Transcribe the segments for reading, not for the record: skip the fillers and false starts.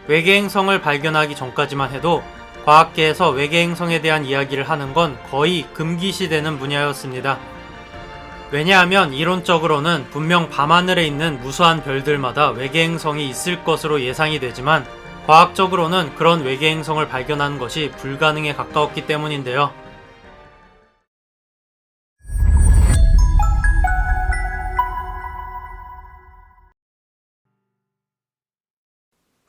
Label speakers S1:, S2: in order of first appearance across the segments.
S1: 외계행성을 발견하기 전까지만 해도 과학계에서 외계행성에 대한 이야기를 하는 건 거의 금기시되는 분야였습니다. 왜냐하면 이론적으로는 분명 밤하늘에 있는 무수한 별들마다 외계행성이 있을 것으로 예상이 되지만 과학적으로는 그런 외계행성을 발견하는 것이 불가능에 가까웠기 때문인데요.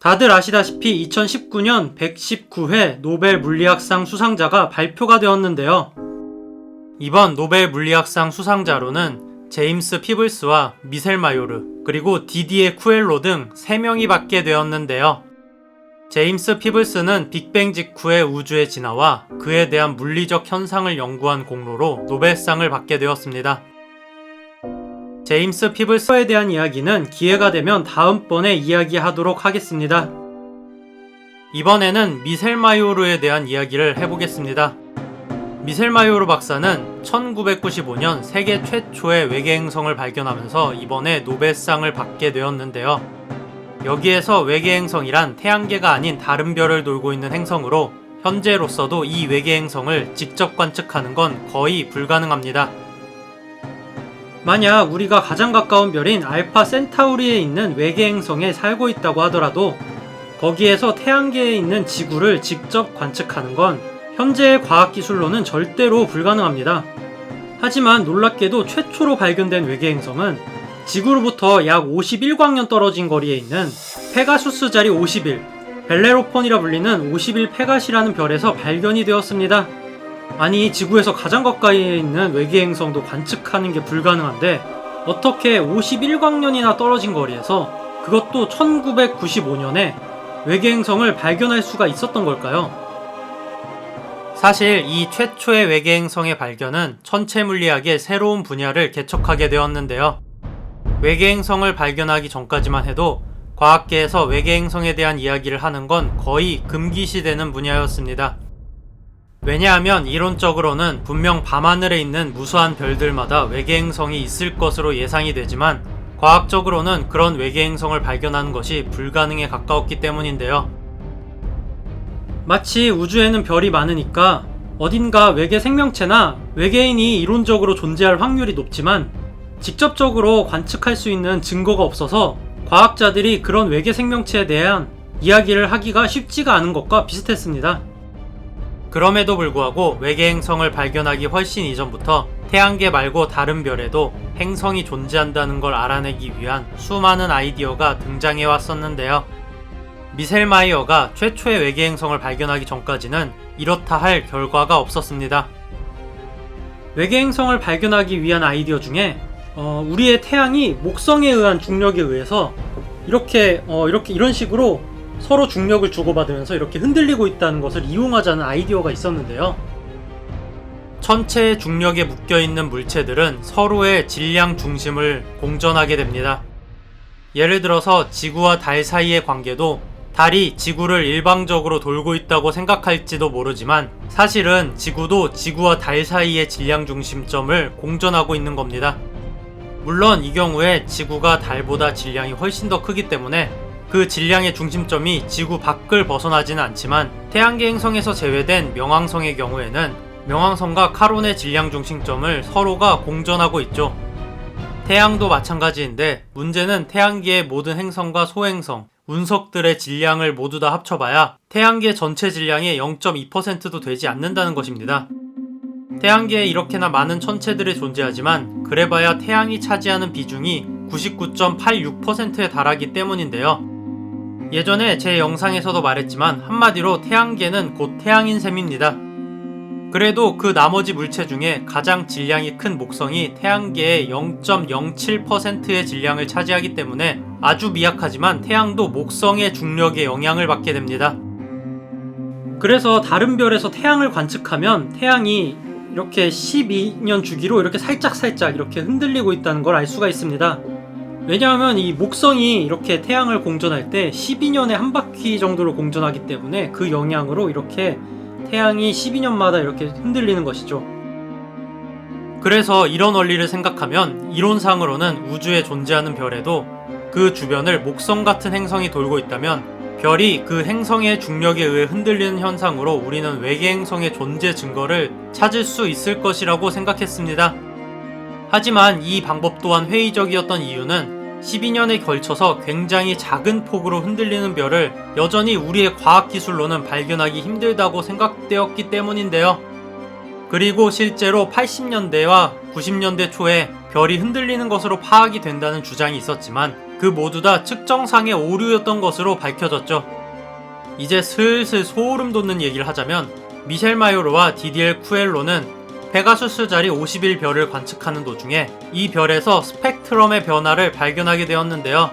S1: 다들 아시다시피 2019년 119회 노벨 물리학상 수상자가 발표가 되었는데요. 이번 노벨 물리학상 수상자로는 제임스 피블스와 미셀 마요르 그리고 디디에 쿠엘로 등 3명이 받게 되었는데요. 제임스 피블스는 빅뱅 직후의 우주의 진화와 그에 대한 물리적 현상을 연구한 공로로 노벨상을 받게 되었습니다. 제임스 피블스에 대한 이야기는 기회가 되면 다음번에 이야기하도록 하겠습니다. 이번에는 미셀 마요르에 대한 이야기를 해보겠습니다. 미셀 마요르 박사는 1995년 세계 최초의 외계행성을 발견하면서 이번에 노벨상을 받게 되었는데요. 여기에서 외계행성이란 태양계가 아닌 다른 별을 돌고 있는 행성으로 현재로서도 이 외계행성을 직접 관측하는 건 거의 불가능합니다. 만약 우리가 가장 가까운 별인 알파 센타우리에 있는 외계행성에 살고 있다고 하더라도 거기에서 태양계에 있는 지구를 직접 관측하는 건 현재의 과학기술로는 절대로 불가능합니다. 하지만 놀랍게도 최초로 발견된 외계행성은 지구로부터 약 51광년 떨어진 거리에 있는 페가수스 자리 51, 벨레로폰이라 불리는 51 페갓이라는 별에서 발견이 되었습니다. 아니, 지구에서 가장 가까이에 있는 외계행성도 관측하는 게 불가능한데 어떻게 51광년이나 떨어진 거리에서 그것도 1995년에 외계행성을 발견할 수가 있었던 걸까요? 사실 이 최초의 외계행성의 발견은 천체물리학의 새로운 분야를 개척하게 되었는데요. 외계행성을 발견하기 전까지만 해도 과학계에서 외계행성에 대한 이야기를 하는 건 거의 금기시되는 분야였습니다. 왜냐하면 이론적으로는 분명 밤하늘에 있는 무수한 별들마다 외계행성이 있을 것으로 예상이 되지만 과학적으로는 그런 외계행성을 발견하는 것이 불가능에 가까웠기 때문인데요. 마치 우주에는 별이 많으니까 어딘가 외계 생명체나 외계인이 이론적으로 존재할 확률이 높지만 직접적으로 관측할 수 있는 증거가 없어서 과학자들이 그런 외계 생명체에 대한 이야기를 하기가 쉽지가 않은 것과 비슷했습니다. 그럼에도 불구하고 외계행성을 발견하기 훨씬 이전부터 태양계 말고 다른 별에도 행성이 존재한다는 걸 알아내기 위한 수많은 아이디어가 등장해 왔었는데요. 미셀 마이어가 최초의 외계행성을 발견하기 전까지는 이렇다 할 결과가 없었습니다. 외계행성을 발견하기 위한 아이디어 중에 우리의 태양이 목성에 의한 중력에 의해서 이런 식으로 서로 중력을 주고받으면서 이렇게 흔들리고 있다는 것을 이용하자는 아이디어가 있었는데요. 천체의 중력에 묶여있는 물체들은 서로의 질량 중심을 공전하게 됩니다. 예를 들어서 지구와 달 사이의 관계도 달이 지구를 일방적으로 돌고 있다고 생각할지도 모르지만 사실은 지구도 지구와 달 사이의 질량 중심점을 공전하고 있는 겁니다. 물론 이 경우에 지구가 달보다 질량이 훨씬 더 크기 때문에 그 질량의 중심점이 지구 밖을 벗어나지는 않지만 태양계 행성에서 제외된 명왕성의 경우에는 명왕성과 카론의 질량 중심점을 서로가 공전하고 있죠. 태양도 마찬가지인데 문제는 태양계의 모든 행성과 소행성, 운석들의 질량을 모두 다 합쳐봐야 태양계 전체 질량의 0.2%도 되지 않는다는 것입니다. 태양계에 이렇게나 많은 천체들이 존재하지만 그래봐야 태양이 차지하는 비중이 99.86%에 달하기 때문인데요. 예전에 제 영상에서도 말했지만 한마디로 태양계는 곧 태양인 셈입니다. 그래도 그 나머지 물체 중에 가장 질량이 큰 목성이 태양계의 0.07%의 질량을 차지하기 때문에 아주 미약하지만 태양도 목성의 중력에 영향을 받게 됩니다. 그래서 다른 별에서 태양을 관측하면 태양이 이렇게 12년 주기로 이렇게 살짝 이렇게 흔들리고 있다는 걸 알 수가 있습니다. 왜냐하면 이 목성이 이렇게 태양을 공전할 때 12년에 한 바퀴 정도를 공전하기 때문에 그 영향으로 이렇게 태양이 12년마다 이렇게 흔들리는 것이죠. 그래서 이런 원리를 생각하면 이론상으로는 우주에 존재하는 별에도 그 주변을 목성 같은 행성이 돌고 있다면 별이 그 행성의 중력에 의해 흔들리는 현상으로 우리는 외계 행성의 존재 증거를 찾을 수 있을 것이라고 생각했습니다. 하지만 이 방법 또한 회의적이었던 이유는 12년에 걸쳐서 굉장히 작은 폭으로 흔들리는 별을 여전히 우리의 과학기술로는 발견하기 힘들다고 생각되었기 때문인데요. 그리고 실제로 80년대와 90년대 초에 별이 흔들리는 것으로 파악이 된다는 주장이 있었지만 그 모두 다 측정상의 오류였던 것으로 밝혀졌죠. 이제 슬슬 소름 돋는 얘기를 하자면 미셸 마요르와 디디엘 쿠엘로는 페가수스 자리 51별을 관측하는 도중에 이 별에서 스펙트럼의 변화를 발견하게 되었는데요.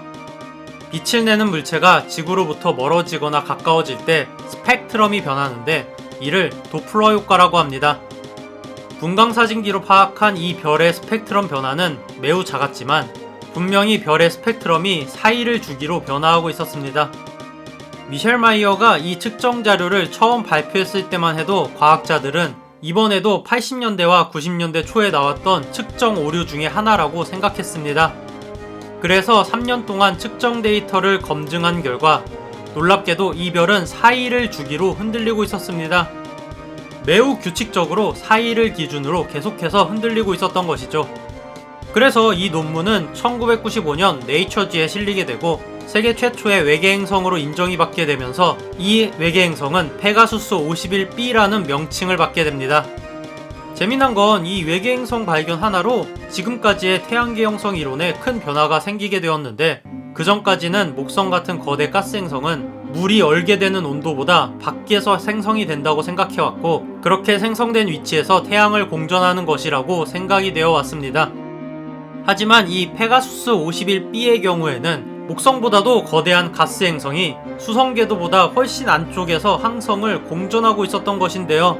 S1: 빛을 내는 물체가 지구로부터 멀어지거나 가까워질 때 스펙트럼이 변하는데 이를 도플러 효과라고 합니다. 분광사진기로 파악한 이 별의 스펙트럼 변화는 매우 작았지만 분명히 별의 스펙트럼이 사이를 주기로 변화하고 있었습니다. 미셸 마이어가 이 측정 자료를 처음 발표했을 때만 해도 과학자들은 이번에도 80년대와 90년대 초에 나왔던 측정 오류 중에 하나라고 생각했습니다. 그래서 3년 동안 측정 데이터를 검증한 결과 놀랍게도 이 별은 사이를 주기로 흔들리고 있었습니다. 매우 규칙적으로 사이를 기준으로 계속해서 흔들리고 있었던 것이죠. 그래서 이 논문은 1995년 네이처지에 실리게 되고 세계 최초의 외계 행성으로 인정이 받게 되면서 이 외계 행성은 페가수스 51b라는 명칭을 받게 됩니다. 재미난 건 이 외계 행성 발견 하나로 지금까지의 태양계 형성 이론에 큰 변화가 생기게 되었는데 그 전까지는 목성 같은 거대 가스 행성은 물이 얼게 되는 온도보다 밖에서 생성이 된다고 생각해왔고 그렇게 생성된 위치에서 태양을 공전하는 것이라고 생각이 되어 왔습니다. 하지만 이 페가수스 51b의 경우에는 목성보다도 거대한 가스 행성이 수성 궤도보다 훨씬 안쪽에서 항성을 공전하고 있었던 것인데요.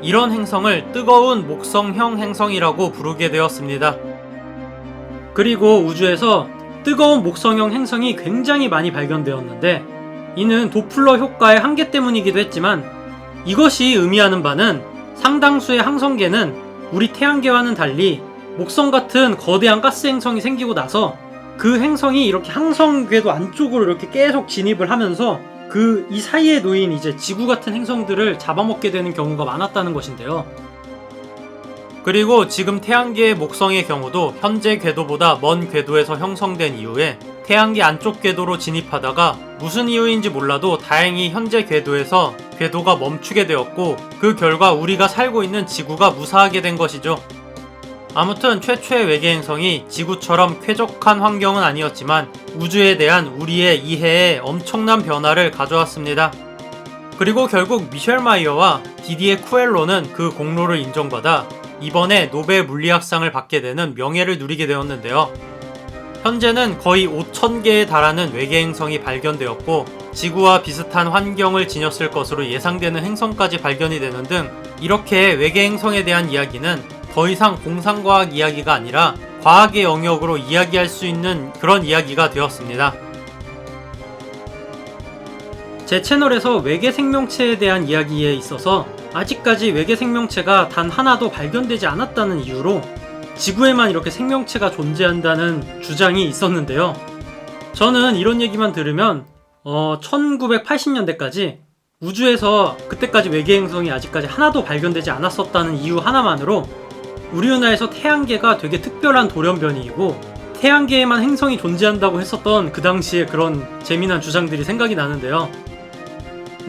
S1: 이런 행성을 뜨거운 목성형 행성이라고 부르게 되었습니다. 그리고 우주에서 뜨거운 목성형 행성이 굉장히 많이 발견되었는데 이는 도플러 효과의 한계 때문이기도 했지만 이것이 의미하는 바는 상당수의 항성계는 우리 태양계와는 달리 목성 같은 거대한 가스 행성이 생기고 나서 그 행성이 이렇게 항성 궤도 안쪽으로 이렇게 계속 진입을 하면서 이 사이에 놓인 이제 지구 같은 행성들을 잡아먹게 되는 경우가 많았다는 것인데요. 그리고 지금 태양계의 목성의 경우도 현재 궤도보다 먼 궤도에서 형성된 이후에 태양계 안쪽 궤도로 진입하다가 무슨 이유인지 몰라도 다행히 현재 궤도에서 궤도가 멈추게 되었고 그 결과 우리가 살고 있는 지구가 무사하게 된 것이죠. 아무튼 최초의 외계 행성이 지구처럼 쾌적한 환경은 아니었지만 우주에 대한 우리의 이해에 엄청난 변화를 가져왔습니다. 그리고 결국 미셸 마이어와 디디에 쿠엘로는 그 공로를 인정받아 이번에 노벨 물리학상을 받게 되는 명예를 누리게 되었는데요. 현재는 거의 5,000개에 달하는 외계 행성이 발견되었고 지구와 비슷한 환경을 지녔을 것으로 예상되는 행성까지 발견이 되는 등 이렇게 외계 행성에 대한 이야기는 더 이상 공상과학 이야기가 아니라 과학의 영역으로 이야기할 수 있는 그런 이야기가 되었습니다. 제 채널에서 외계 생명체에 대한 이야기에 있어서 아직까지 외계 생명체가 단 하나도 발견되지 않았다는 이유로 지구에만 이렇게 생명체가 존재한다는 주장이 있었는데요. 저는 이런 얘기만 들으면 1980년대까지 우주에서 그때까지 외계 행성이 아직까지 하나도 발견되지 않았었다는 이유 하나만으로 우리 은하에서 태양계가 되게 특별한 돌연변이이고 태양계에만 행성이 존재한다고 했었던 그 당시에 그런 재미난 주장들이 생각이 나는데요.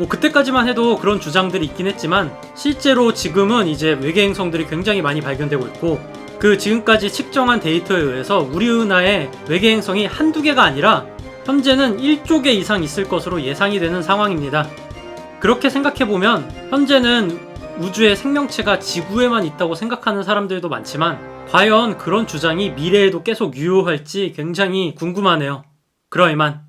S1: 그때까지만 해도 그런 주장들이 있긴 했지만 실제로 지금은 이제 외계 행성들이 굉장히 많이 발견되고 있고 그 지금까지 측정한 데이터에 의해서 우리 은하에 외계 행성이 한두 개가 아니라 현재는 1조 개 이상 있을 것으로 예상이 되는 상황입니다. 그렇게 생각해보면 현재는 우주의 생명체가 지구에만 있다고 생각하는 사람들도 많지만 과연 그런 주장이 미래에도 계속 유효할지 굉장히 궁금하네요. 그럼 이만.